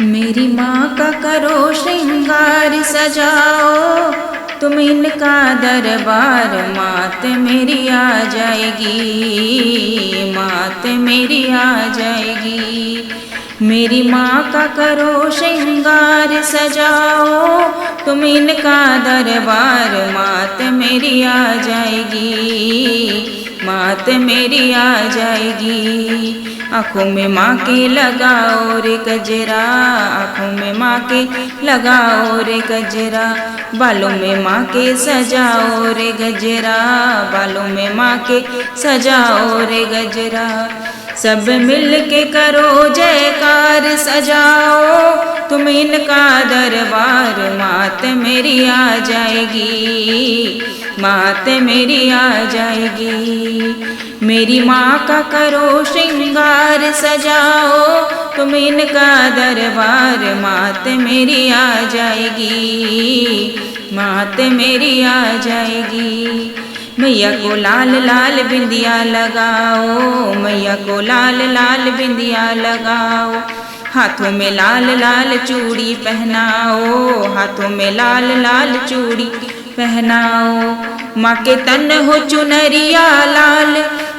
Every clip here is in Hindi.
मेरी माँ का करो श्रृंगार सजाओ, तुम इनका दरबार, मात मेरी आ जाएगी, मात मेरी आ जाएगी। मेरी माँ का करो श्रृंगार सजाओ, तुम इनका दरबार, मात मेरी आ जाएगी, मात मेरी आ जाएगी। आँखों में माँ के लगाओ रे गजरा, आँखों में माँ के लगाओ रे गजरा, बालों में माँ के सजाओ रे गजरा, बालों में माँ के सजाओ रे गजरा। सब मिल के करो जयकार सजाओ, तुम इनका दरबार, मात मेरी आ जाएगी, मात मेरी आ जाएगी। मेरी माँ का करो श्रृंगार सजाओ, तुम इनका दरबार, मात मेरी आ जाएगी, मात मेरी आ जाएगी। मैया को लाल लाल बिंदिया लगाओ, मैया को लाल लाल बिंदिया लगाओ, हाथों में लाल लाल चूड़ी पहनाओ, हाथों में लाल लाल चूड़ी पहनाओ। माँ के तन हो चुनरिया लाल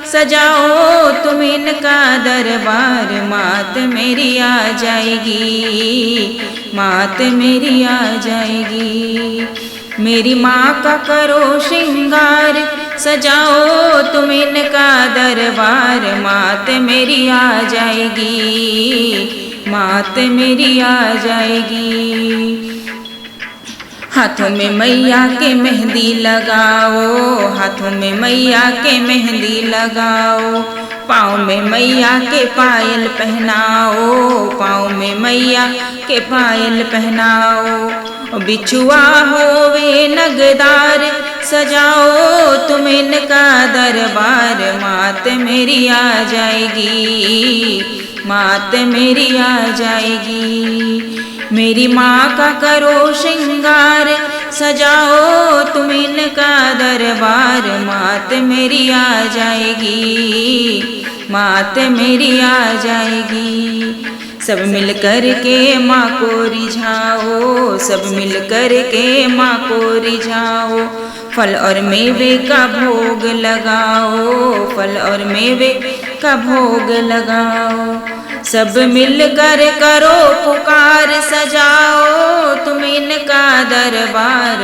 सजाओ, तुम इनका दरबार, मात मेरी आ जाएगी, मात मेरी आ जाएगी। मेरी माँ का करो श्रृंगार सजाओ, तुम इनका दरबार, मात मेरी आ जाएगी, मात मेरी आ जाएगी। हाथों में मैया के मेहंदी लगाओ, हाथों में मैया के मेहंदी लगाओ, पाँव में मैया के पायल पहनाओ, पाँव में मैया के पायल पहनाओ। बिछुआ होवे नगदार सजाओ, तुम इनका दरबार, मात मेरी आ जाएगी, मात मेरी आ जाएगी। मेरी माँ का करो श्रृंगार सजाओ, तुम इनका दरबार, मात मेरी आ जाएगी, मात मेरी आ जाएगी। सब मिल कर के माँ को रिझाओ, सब मिल कर के माँ को रिझाओ, फल और मेवे का भोग लगाओ, फल और मेवे का भोग लगाओ। सब मिल कर करो पुकार सजाओ, तुम इनका दरबार,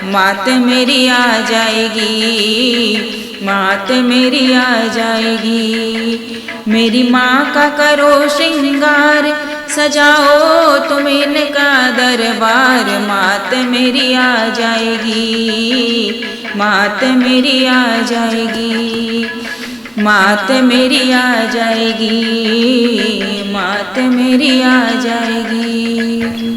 मात मेरी आ जाएगी, मात मेरी आ जाएगी। मेरी माँ का करो श्रृंगार सजाओ, तुम इनका दरबार, मात मेरी आ जाएगी, मात मेरी आ जाएगी, मात मेरी आ जाएगी, मात मेरी आ जाएगी।